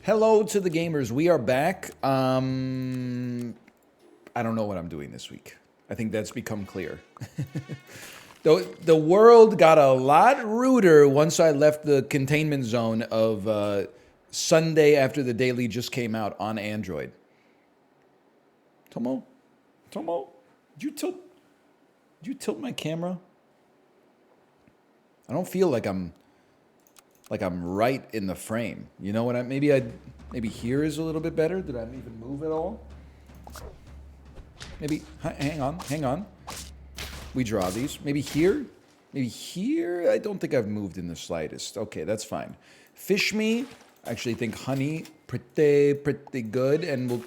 Hello to the gamers. We are back. I don't know what I'm doing this week. I think that's become clear. The world got a lot ruder once I left the containment zone of Sunday after the daily just came out on Android. Tomo, did you tilt my camera? I don't feel like I'm right in the frame. You know what maybe here is a little bit better. Did I even move at all? Maybe hang on. We draw these. Maybe here? I don't think I've moved in the slightest. Okay, that's fine. Fish me. I actually think honey pretty good, and we'll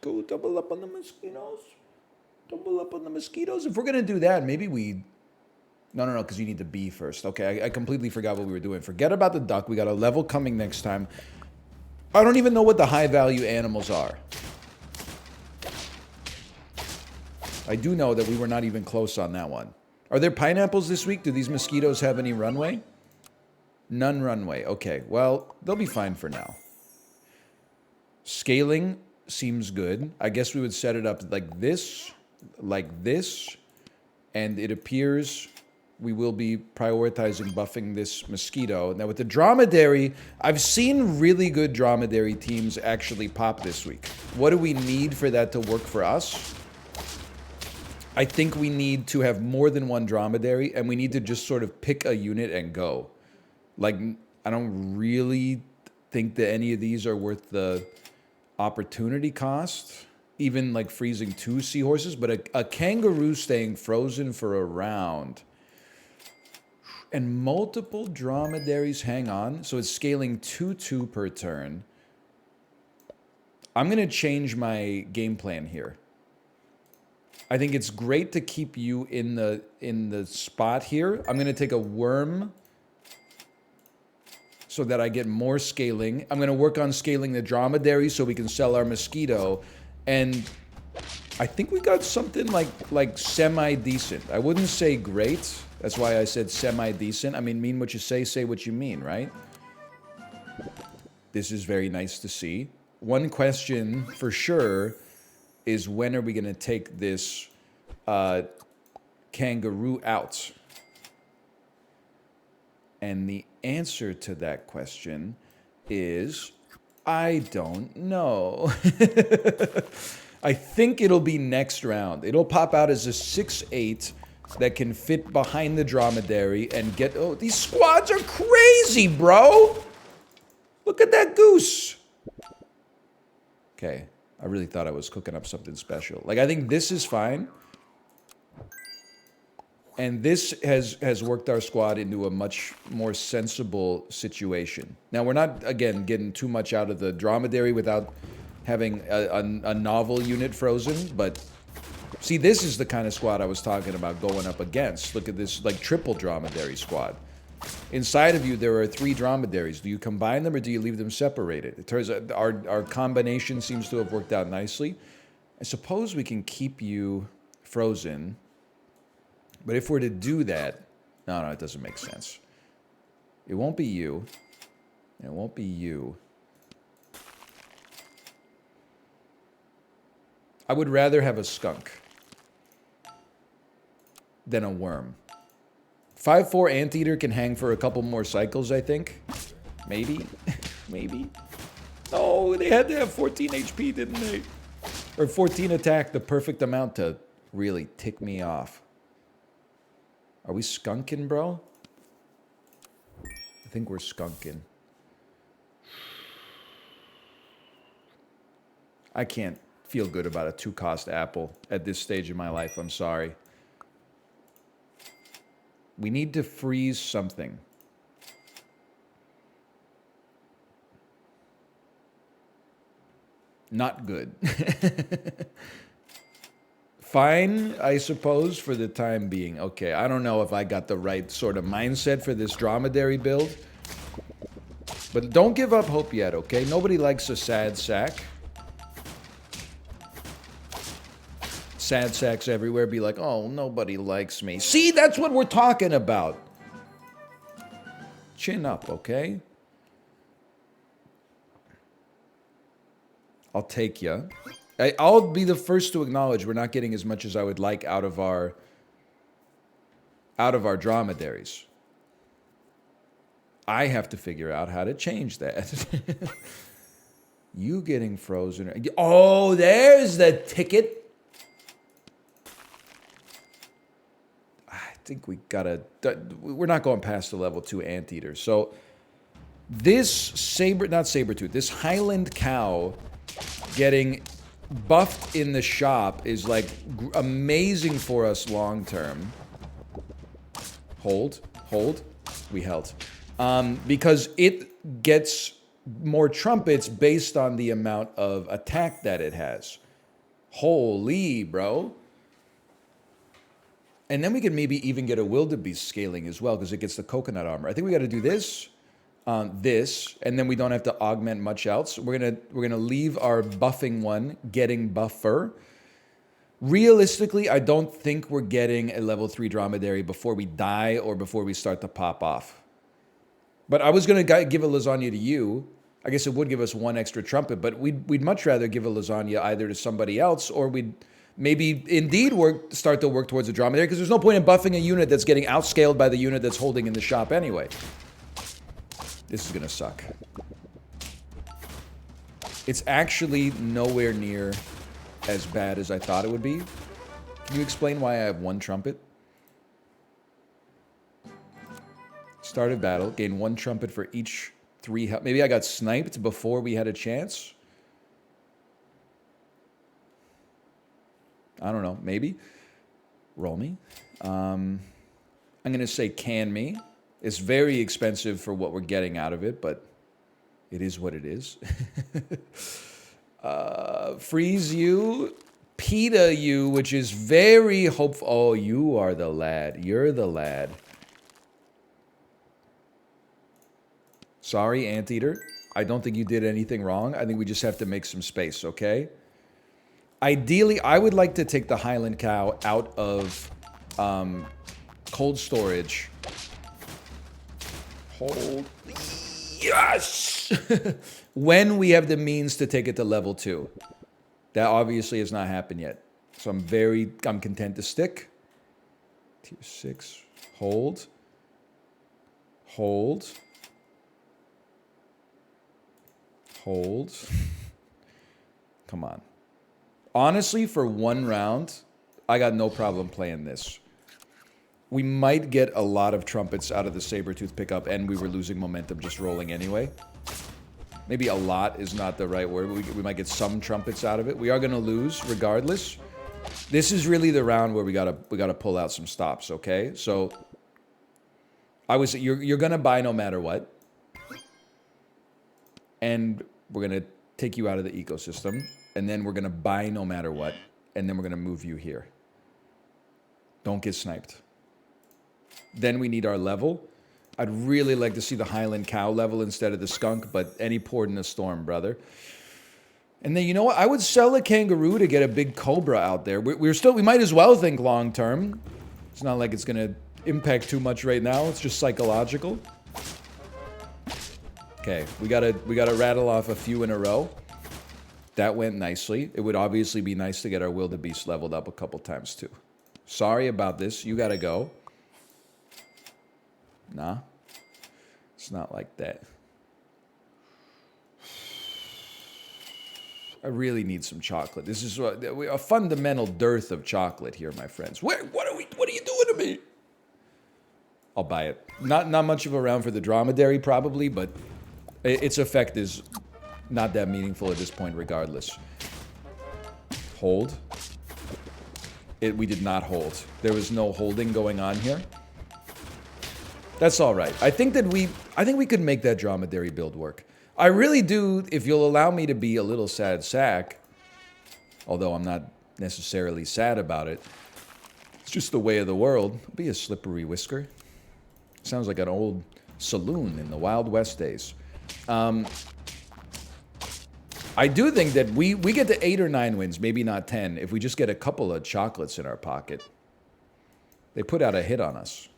go double up on the mosquitoes. If we're gonna do that, maybe we No, because you need the bee first. Okay, I completely forgot what we were doing. Forget about the duck. We got a level coming next time. I don't even know what the high-value animals are. I do know that we were not even close on that one. Are there pineapples this week? Do these mosquitoes have any runway? None runway. Okay, well, they'll be fine for now. Scaling seems good. I guess we would set it up like this, and it appears we will be prioritizing buffing this mosquito. Now with the dromedary, I've seen really good dromedary teams actually pop this week. What do we need for that to work for us? I think we need to have more than one dromedary, and we need to just sort of pick a unit and go. Like, I don't really think that any of these are worth the opportunity cost. Even like freezing 2 seahorses, but a kangaroo staying frozen for a round. And multiple dromedaries, hang on. So it's scaling 2/2 per turn. I'm going to change my game plan here. I think it's great to keep you in the spot here. I'm going to take a worm so that I get more scaling. I'm going to work on scaling the dromedary so we can sell our mosquito. And I think we got something like semi-decent. I wouldn't say great. That's why I said semi-decent. I mean what you say what you mean, right? This is very nice to see. One question for sure is, when are we going to take this kangaroo out? And the answer to that question is, I don't know. I think it'll be next round. It'll pop out as a 6/8 that can fit behind the dromedary and get... Oh, these squads are crazy, bro! Look at that goose! Okay, I really thought I was cooking up something special. Like, I think this is fine. And this has worked our squad into a much more sensible situation. Now, we're not, again, getting too much out of the dromedary without having a novel unit frozen, but see, this is the kind of squad I was talking about going up against. Look at this, like, triple dromedary squad. Inside of you, there are 3 dromedaries. Do you combine them or do you leave them separated? It turns out our combination seems to have worked out nicely. I suppose we can keep you frozen. But if we're to do that... No, it doesn't make sense. It won't be you. It won't be you. I would rather have a skunk than a worm. 5/4 anteater can hang for a couple more cycles, I think. Maybe. Maybe. Oh, they had to have 14 HP, didn't they? Or 14 attack, the perfect amount to really tick me off. Are we skunking, bro? I think we're skunking. I can't feel good about a 2-cost apple at this stage of my life. I'm sorry. We need to freeze something. Not good. Fine, I suppose, for the time being. Okay, I don't know if I got the right sort of mindset for this dromedary build. But don't give up hope yet, okay? Nobody likes a sad sack. Sad sacks everywhere be like, oh, nobody likes me. See, that's what we're talking about. Chin up, okay? I'll take you. I'll be the first to acknowledge we're not getting as much as I would like out of our dromedaries. I have to figure out how to change that. You getting frozen. Oh, there's the ticket. I think we gotta... We're not going past the level 2 anteater. So this not saber-tooth, this Highland cow getting buffed in the shop is like amazing for us long term. Hold. We held. Because it gets more trumpets based on the amount of attack that it has. Holy, bro. And then we could maybe even get a wildebeest scaling as well because it gets the coconut armor. I think we got to do this, and then we don't have to augment much else. We're gonna leave our buffing one getting buffer. Realistically, I don't think we're getting a level 3 dromedary before we die or before we start to pop off. But I was going to give a lasagna to you. I guess it would give us one extra trumpet, but we'd much rather give a lasagna either to somebody else or we'd maybe indeed start to work towards a dromedary because there's no point in buffing a unit that's getting outscaled by the unit that's holding in the shop anyway. This is going to suck. It's actually nowhere near as bad as I thought it would be. Can you explain why I have one trumpet? Started battle, gain one trumpet for each 3 health. Maybe I got sniped before we had a chance? I don't know, maybe. Roll me. I'm going to say can me. It's very expensive for what we're getting out of it, but it is what it is. Freeze you, PETA you, which is very hopeful. Oh, you are the lad. You're the lad. Sorry, Anteater. I don't think you did anything wrong. I think we just have to make some space, okay? Ideally, I would like to take the Highland Cow out of cold storage. Hold. Yes! When we have the means to take it to level 2. That obviously has not happened yet. So I'm content to stick. Tier 6. Hold. Hold. Hold. Come on. Honestly, for one round, I got no problem playing this. We might get a lot of trumpets out of the saber-tooth pickup, and we were losing momentum just rolling anyway. Maybe a lot is not the right word, but we might get some trumpets out of it. We are going to lose regardless. This is really the round where we gotta pull out some stops, okay? So you're going to buy no matter what. And we're going to take you out of the ecosystem. And then we're going to buy no matter what. And then we're going to move you here. Don't get sniped. Then we need our level. I'd really like to see the Highland Cow level instead of the skunk, but any port in a storm, brother. And then, you know what? I would sell a kangaroo to get a big cobra out there. We might as well think long term. It's not like it's going to impact too much right now. It's just psychological. Okay, we gotta rattle off a few in a row. That went nicely. It would obviously be nice to get our wildebeest leveled up a couple times too. Sorry about this. You gotta go. Nah, it's not like that. I really need some chocolate. This is a fundamental dearth of chocolate here, my friends. What are you doing to me? I'll buy it. Not much of a round for the dromedary, probably, but its effect is not that meaningful at this point, regardless. Hold. We did not hold. There was no holding going on here. That's all right. I think we could make that dromedary build work. I really do, if you'll allow me to be a little sad sack, although I'm not necessarily sad about it. It's just the way of the world. Be a slippery whisker. Sounds like an old saloon in the Wild West days. I do think that we get to 8 or 9 wins, maybe not 10, if we just get a couple of chocolates in our pocket. They put out a hit on us.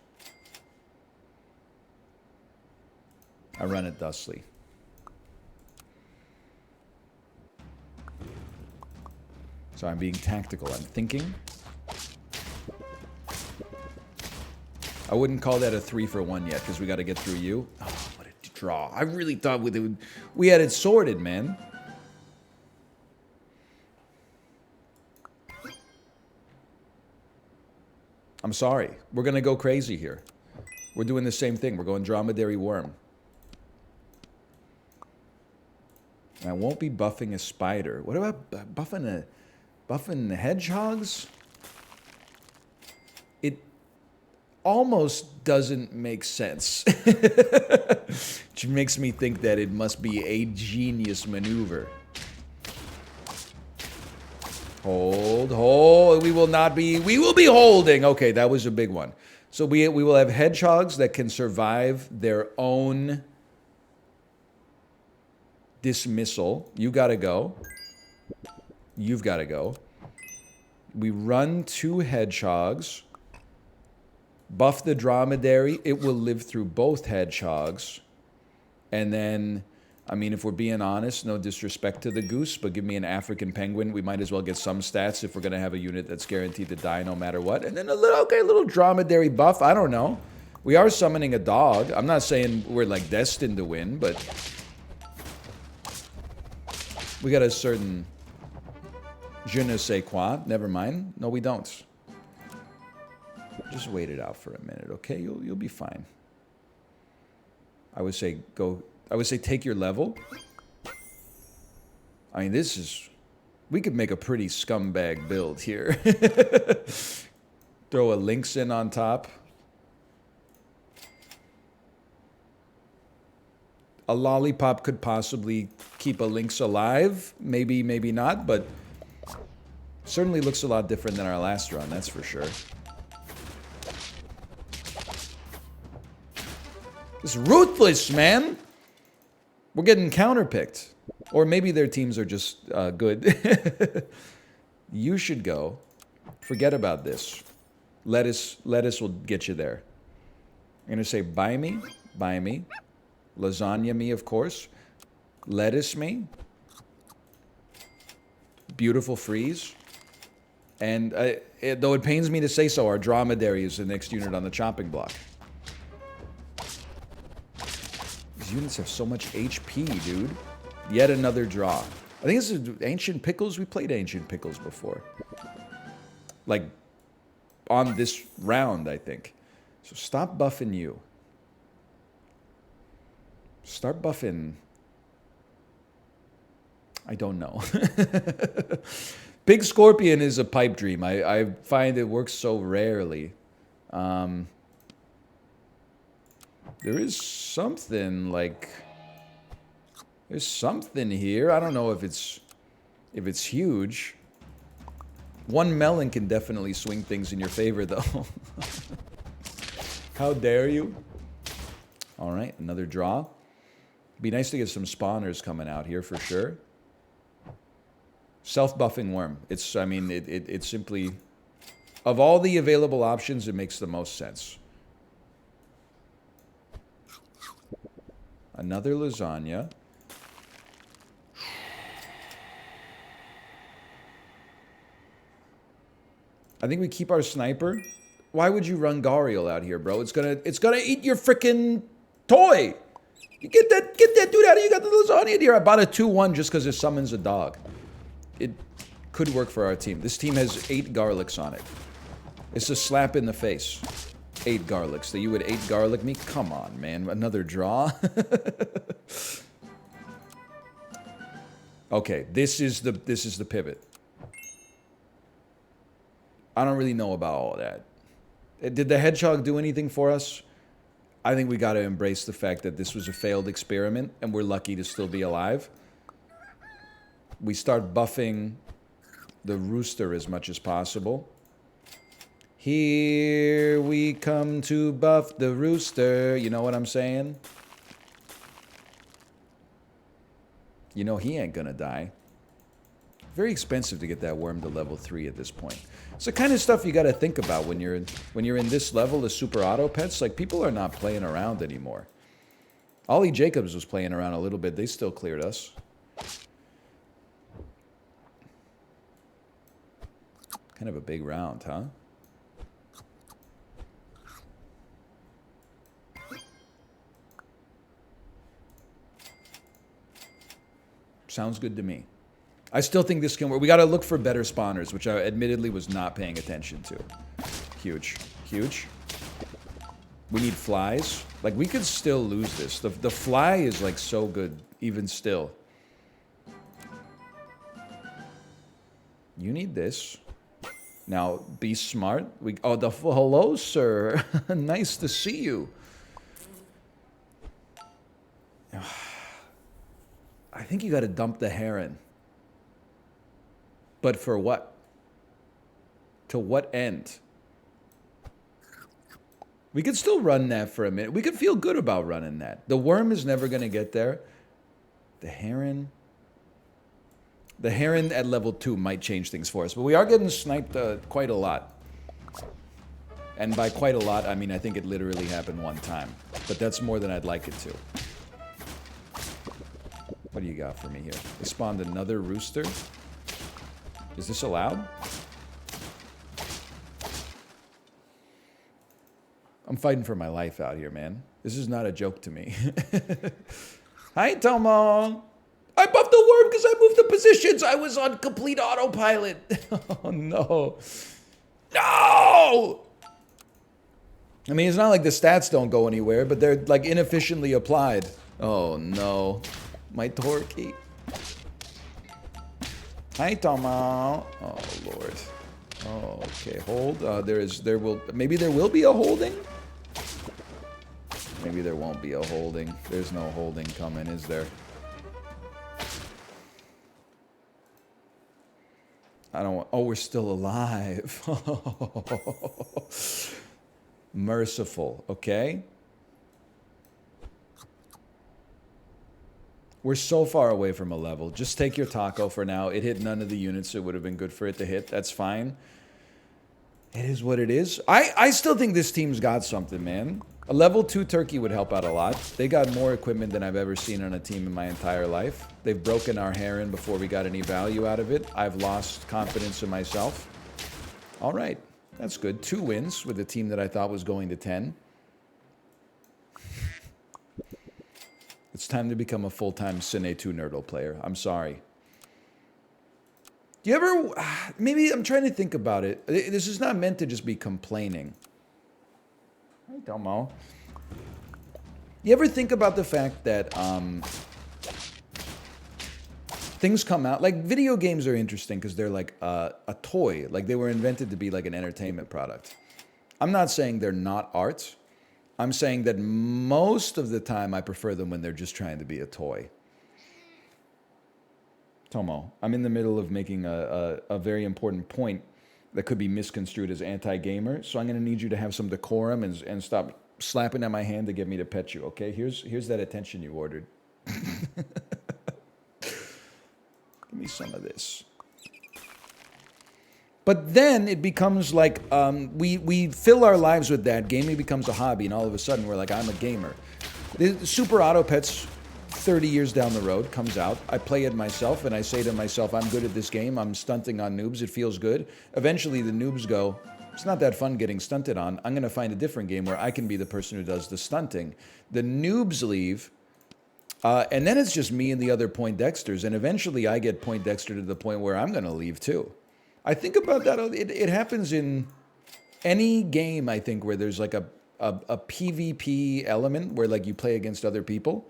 I run it thusly. So I'm being tactical. I'm thinking. I wouldn't call that a 3-for-1 yet, because we got to get through you. Oh, what a draw. I really thought we had it sorted, man. I'm sorry. We're going to go crazy here. We're doing the same thing. We're going dromedary worm. And I won't be buffing a spider. What about buffing the hedgehogs? It almost doesn't make sense. Which makes me think that it must be a genius maneuver. Hold, hold. We will be holding. Okay, that was a big one. So we will have hedgehogs that can survive their own dismissal. You gotta go. You've gotta go. We run 2 hedgehogs. Buff the dromedary. It will live through both hedgehogs. And then, I mean, if we're being honest, no disrespect to the goose, but give me an African penguin. We might as well get some stats if we're going to have a unit that's guaranteed to die no matter what. And then a little dromedary buff. I don't know. We are summoning a dog. I'm not saying we're, like, destined to win, but we got a certain je ne sais quoi. Never mind. No, we don't. Just wait it out for a minute, okay? You'll be fine. I would say take your level. I mean, this is... We could make a pretty scumbag build here. Throw a Lynx in on top. A lollipop could possibly keep a Lynx alive. Maybe, maybe not, but... Certainly looks a lot different than our last run, that's for sure. It's ruthless, man! We're getting counterpicked. Or maybe their teams are just good. You should go. Forget about this. Lettuce will get you there. I'm going to say buy me. Buy me. Lasagna me, of course. Lettuce me. Beautiful freeze. And though it pains me to say so, our dromedary is the next unit on the chopping block. These units have so much HP, dude. Yet another draw. I think this is Ancient Pickles. We played Ancient Pickles before. Like, on this round, I think. So stop buffing you. Start buffing... I don't know. Big Scorpion is a pipe dream. I find it works so rarely. There is something like... There's something here. I don't know if it's huge. One melon can definitely swing things in your favor, though. How dare you? All right, another draw. Be nice to get some spawners coming out here for sure. Self-buffing worm. It's, I mean, it simply... Of all the available options, it makes the most sense. Another lasagna. I think we keep our sniper. Why would you run Gariel out here, bro? It's gonna eat your frickin' toy. You get that dude out of here. You got the lasagna in here. I bought a 2-1 just because it summons a dog. It could work for our team. This team has 8 garlics on it. It's a slap in the face. 8 garlics. That you would 8 garlic me? Come on, man. Another draw. Okay, this is the pivot. I don't really know about all that. Did the hedgehog do anything for us? I think we got to embrace the fact that this was a failed experiment, and we're lucky to still be alive. We start buffing the rooster as much as possible. Here we come to buff the rooster. You know what I'm saying? You know he ain't gonna die. Very expensive to get that worm to level 3 at this point. It's the kind of stuff you got to think about when you're in this level of super auto pets. Like, people are not playing around anymore. Ollie Jacobs was playing around a little bit. They still cleared us. Kind of a big round, huh? Sounds good to me. I still think this can work. We got to look for better spawners, which I admittedly was not paying attention to. Huge. Huge. We need flies. Like, we could still lose this. The fly is, like, so good, even still. You need this. Now, be smart. Oh, hello, sir. Nice to see you. I think you got to dump the heron. But for what? To what end? We could still run that for a minute. We could feel good about running that. The worm is never going to get there. The heron... The heron at level 2 might change things for us. But we are getting sniped quite a lot. And by quite a lot, I mean I think it literally happened one time. But that's more than I'd like it to. What do you got for me here? They spawned another rooster. Is this allowed? I'm fighting for my life out here, man. This is not a joke to me. Hi, Tomo. I buffed the worm because I moved the positions. I was on complete autopilot. Oh, no. No! I mean, it's not like the stats don't go anywhere, but they're, like, inefficiently applied. Oh, no. My Torquey. Hi, Tomo. Oh, Lord. Oh, okay, hold. Maybe there will be a holding? Maybe there won't be a holding. There's no holding coming, is there? I don't want... Oh, we're still alive. Merciful, okay? We're so far away from a level. Just take your taco for now. It hit none of the units it would have been good for it to hit. That's fine. It is what it is. I still think this team's got something, man. A level 2 turkey would help out a lot. They got more equipment than I've ever seen on a team in my entire life. They've broken our heron before we got any value out of it. I've lost confidence in myself. All right. That's good. 2 wins with a team that I thought was going to 10. It's time to become a full-time Cine 2 Nerdle player. I'm sorry. Do you ever... Maybe I'm trying to think about it. This is not meant to just be complaining. I don't know. You ever think about the fact that things come out... Like, video games are interesting because they're like a toy. Like, they were invented to be like an entertainment product. I'm not saying they're not art. I'm saying that most of the time I prefer them when they're just trying to be a toy. Tomo, I'm in the middle of making a very important point that could be misconstrued as anti-gamer, so I'm going to need you to have some decorum and stop slapping at my hand to get me to pet you, okay? Here's that attention you ordered. Give me some of this. But then it becomes like we fill our lives with that. Gaming becomes a hobby, and all of a sudden we're like, I'm a gamer. The Super Auto Pets 30 years down the road comes out. I play it myself, and I say to myself, I'm good at this game. I'm stunting on noobs. It feels good. Eventually, the noobs go, it's not that fun getting stunted on. I'm going to find a different game where I can be the person who does the stunting. The noobs leave, and then it's just me and the other Poindexters, and eventually I get Poindexter to the point where I'm going to leave too. I think about that. It happens in any game, I think, where there's like a PvP element where like you play against other people.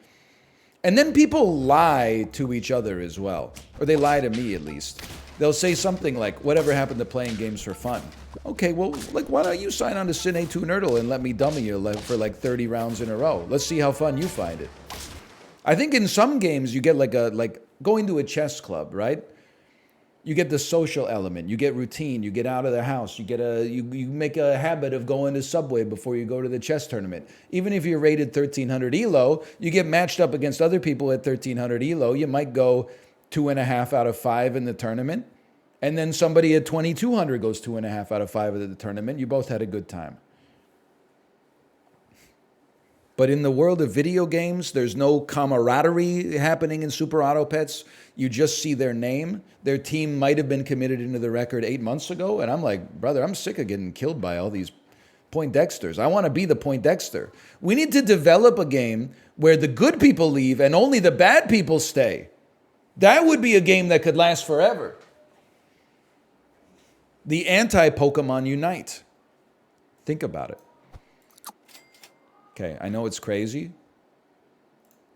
And then people lie to each other as well. Or they lie to me, at least. They'll say something like, whatever happened to playing games for fun? Okay, well, like, why don't you sign on to Cine 2 Nerdle and let me dummy you for like 30 rounds in a row? Let's see how fun you find it. I think in some games you get like going to a chess club, right? You get the social element, you get routine, you get out of the house, you make a habit of going to Subway before you go to the chess tournament. Even if you're rated 1300 ELO, you get matched up against other people at 1300 ELO. You might go 2.5 out of 5 in the tournament, and then somebody at 2200 goes 2.5 out of 5 of the tournament. You both had a good time. But in the world of video games, there's no camaraderie happening in Super Auto Pets. You just see their name. Their team might have been committed into the record 8 months ago. And I'm like, brother, I'm sick of getting killed by all these Poindexters. I want to be the Poindexter. We need to develop a game where the good people leave and only the bad people stay. That would be a game that could last forever. The anti-Pokemon unite. Think about it. Okay, I know it's crazy.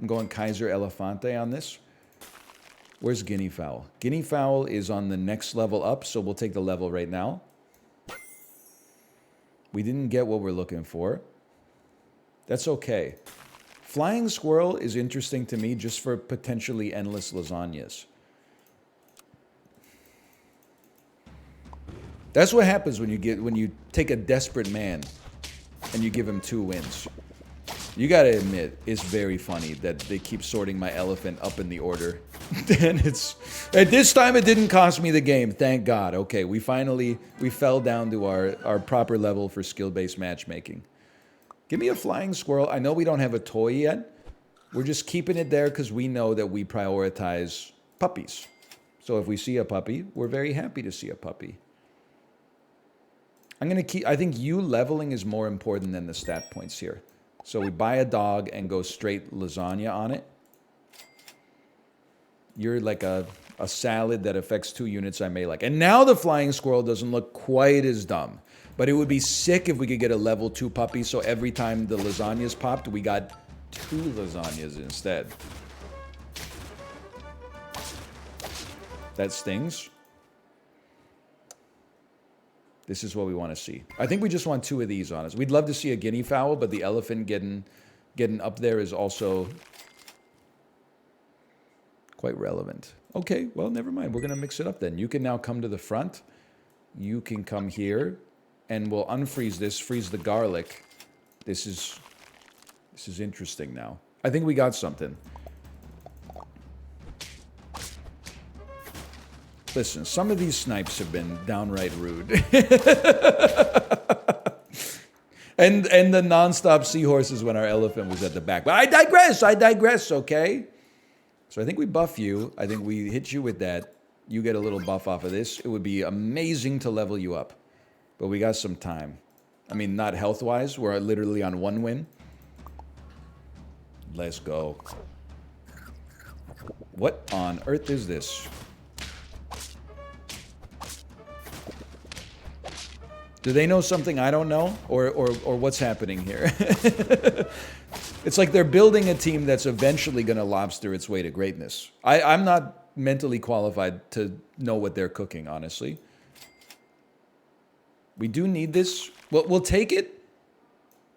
I'm going Kaiser Elefante on this. Where's Guinea Fowl? Guinea Fowl is on the next level up, so we'll take the level right now. We didn't get what we're looking for. That's okay. Flying Squirrel is interesting to me just for potentially endless lasagnas. That's what happens when you take a desperate man and you give him 2 wins. You gotta admit, it's very funny that they keep sorting my elephant up in the order. And at this time it didn't cost me the game, thank God. Okay, we fell down to our proper level for skill-based matchmaking. Give me a flying squirrel. I know we don't have a toy yet. We're just keeping it there because we know that we prioritize puppies. So if we see a puppy, we're very happy to see a puppy. I think you leveling is more important than the stat points here. So we buy a dog and go straight lasagna on it. You're like a salad that affects 2 units I may like. And now the flying squirrel doesn't look quite as dumb. But it would be sick if we could get a level 2 puppy, so every time the lasagnas popped, we got 2 lasagnas instead. That stings. This is what we want to see. I think we just want 2 of these on us. We'd love to see a guinea fowl, but the elephant getting up there is also quite relevant. Okay, well, never mind. We're going to mix it up then. You can now come to the front. You can come here, and we'll unfreeze this, freeze the garlic. This is interesting now. I think we got something. Listen, some of these snipes have been downright rude. and the non-stop seahorses when our elephant was at the back. But I digress, okay? So I think we buff you. I think we hit you with that. You get a little buff off of this. It would be amazing to level you up. But we got some time. I mean, not health-wise. We're literally on 1 win. Let's go. What on earth is this? Do they know something I don't know? Or what's happening here? It's like they're building a team that's eventually going to lobster its way to greatness. I'm not mentally qualified to know what they're cooking, honestly. We do need this. We'll take it,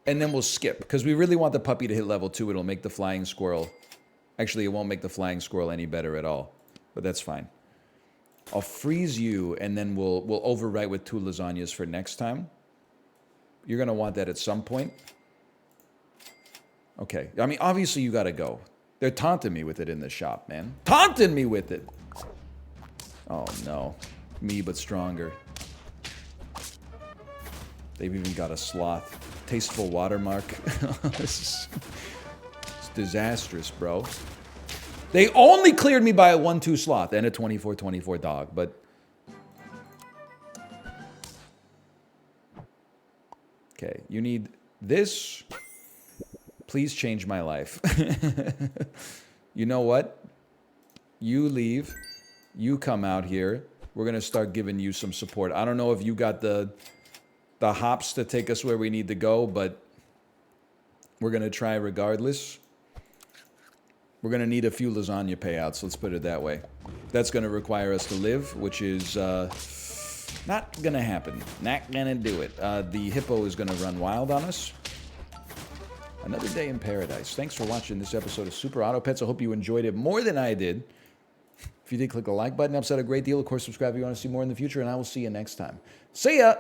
and then we'll skip. Because we really want the puppy to hit level 2. It'll make the flying squirrel. Actually, it won't make the flying squirrel any better at all. But that's fine. I'll freeze you, and then we'll overwrite with 2 lasagnas for next time. You're going to want that at some point. Okay. I mean, obviously you got to go. They're taunting me with it in the shop, man. Taunting me with it! Oh, no. Me, but stronger. They've even got a sloth. Tasteful watermark. It's disastrous, bro. They only cleared me by a 1-2 sloth and a 24-24 dog, but... Okay, you need this. Please change my life. You know what? You leave. You come out here. We're going to start giving you some support. I don't know if you got the hops to take us where we need to go, but we're going to try regardless. We're going to need a few lasagna payouts, let's put it that way. That's going to require us to live, which is not going to happen. Not going to do it. The hippo is going to run wild on us. Another day in paradise. Thanks for watching this episode of Super Auto Pets. I hope you enjoyed it more than I did. If you did, click the like button. Helps out a great deal. Of course, subscribe if you want to see more in the future, and I will see you next time. See ya!